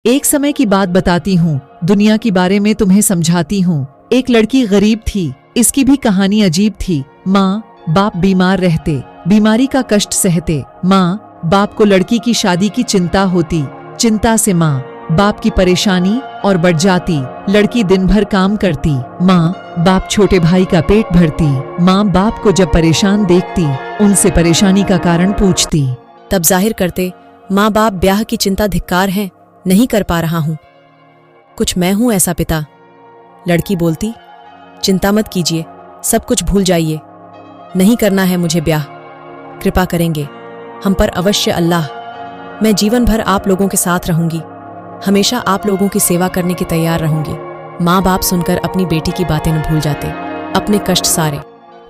एक समय की बात बताती हूँ, दुनिया के बारे में तुम्हें समझाती हूँ। एक लड़की गरीब थी, इसकी भी कहानी अजीब थी। माँ बाप बीमार रहते, बीमारी का कष्ट सहते। माँ बाप को लड़की की शादी की चिंता होती, चिंता से माँ बाप की परेशानी और बढ़ जाती। लड़की दिन भर काम करती, माँ बाप छोटे भाई का पेट भरती। माँ बाप को जब परेशान देखती, उनसे परेशानी का कारण पूछती। तब जाहिर करते, माँ बाप ब्याह की चिंता धिक्कार है, नहीं कर पा रहा हूँ, कुछ मैं हूँ ऐसा पिता। लड़की बोलती, चिंता मत कीजिए, सब कुछ भूल जाइए, नहीं करना है मुझे ब्याह, कृपा करेंगे हम पर अवश्य अल्लाह। मैं जीवन भर आप लोगों के साथ रहूंगी, हमेशा आप लोगों की सेवा करने की तैयार रहूंगी। माँ बाप सुनकर अपनी बेटी की बातें न भूल जाते, अपने कष्ट सारे।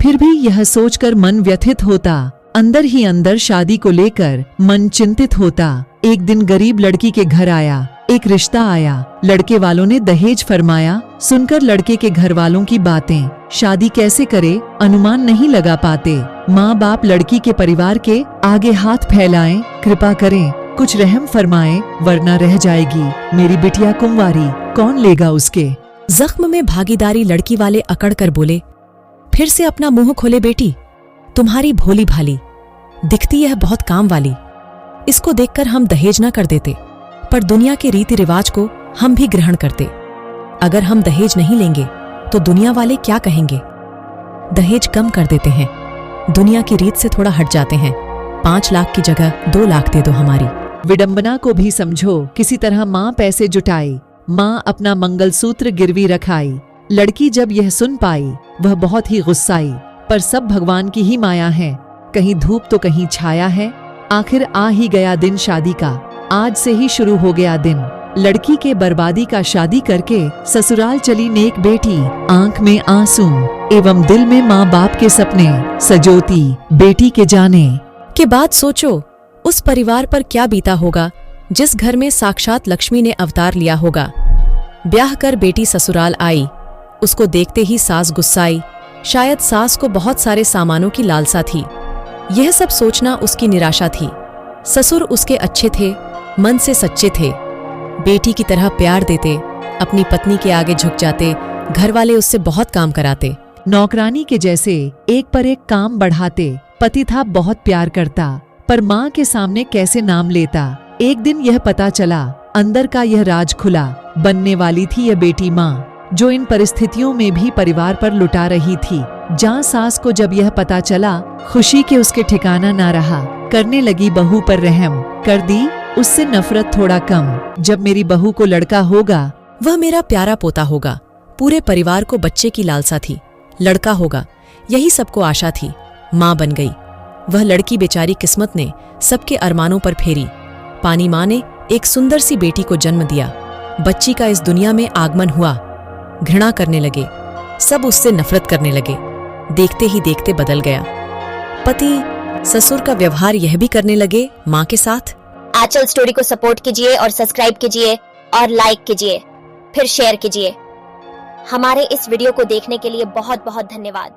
फिर भी यह सोचकर मन व्यथित होता, अंदर ही अंदर शादी को लेकर मन चिंतित होता। एक दिन गरीब लड़की के घर आया, एक रिश्ता आया। लड़के वालों ने दहेज फरमाया। सुनकर लड़के के घर वालों की बातें, शादी कैसे करे अनुमान नहीं लगा पाते। माँ बाप लड़की के परिवार के आगे हाथ फैलाएं, कृपा करें, कुछ रहम फरमाएं, वरना रह जाएगी मेरी बिटिया कुंवारी, कौन लेगा उसके। जख्म में भागीदारी लड़की वाले अकड़ कर बोले, फिर से अपना मुंह खोले बेटी, तुम्हारी भोली भाली दिखती यह बहुत काम वाली। इसको देखकर हम दहेज न कर देते, पर दुनिया के रीति रिवाज को हम भी ग्रहण करते। अगर हम दहेज नहीं लेंगे तो दुनिया वाले क्या कहेंगे। दहेज कम कर देते हैं, दुनिया की रीत से थोड़ा हट जाते हैं। 5 लाख की जगह 2 लाख दे दो हमारी। विडंबना को भी समझो, किसी तरह माँ पैसे जुटाई, माँ अपना मंगलसूत्र गिरवी रखाई। लड़की जब यह सुन पाई, वह बहुत ही गुस्साई, पर सब भगवान की ही माया है, कहीं धूप तो कहीं छाया है। आखिर आ ही गया दिन शादी का, आज से ही शुरू हो गया दिन। लड़की के बर्बादी का शादी करके ससुराल चली नेक बेटी, आंख में आंसू एवं दिल में माँ बाप के सपने सजोती बेटी के जाने के बाद सोचो उस परिवार पर क्या बीता होगा जिस घर में साक्षात लक्ष्मी ने अवतार लिया होगा। ब्याह कर बेटी ससुराल आई, उसको देखते ही सास गुस्साई। शायद सास को बहुत सारे सामानों की लालसा थी, यह सब सोचना उसकी निराशा थी। ससुर उसके अच्छे थे, मन से सच्चे थे, बेटी की तरह प्यार देते, अपनी पत्नी के आगे झुक जाते, घर वाले उससे बहुत काम कराते, नौकरानी के जैसे एक पर एक काम बढ़ाते। पति था बहुत प्यार करता, पर माँ के सामने कैसे नाम लेता। एक दिन यह पता चला, अंदर का यह राज खुला, बनने वाली थी यह बेटी माँ, जो इन परिस्थितियों में भी परिवार पर लुटा रही थी। जहाँ सास को जब यह पता चला, खुशी के उसके ठिकाना ना रहा, करने लगी बहू पर रहम, कर दी उससे नफरत थोड़ा कम। जब मेरी बहू को लड़का होगा, वह मेरा प्यारा पोता होगा। पूरे परिवार को बच्चे की लालसा थी, लड़का होगा, यही सबको आशा थी। माँ बन गई वह लड़की, बेचारी किस्मत ने सबके अरमानों पर फेरी। पानी माँ ने एक सुंदर सी बेटी को जन्म दिया। बच्ची का इस दुनिया में आगमन हुआ, घृणा करने लगे, सब उससे नफरत करने लगे। देखते ही देखते बदल गया। पति ससुर का व्यवहार यह भी करने लगे माँ के साथ। आंचल स्टोरी को सपोर्ट कीजिए और सब्सक्राइब कीजिए और लाइक कीजिए, फिर शेयर कीजिए। हमारे इस वीडियो को देखने के लिए बहुत बहुत धन्यवाद।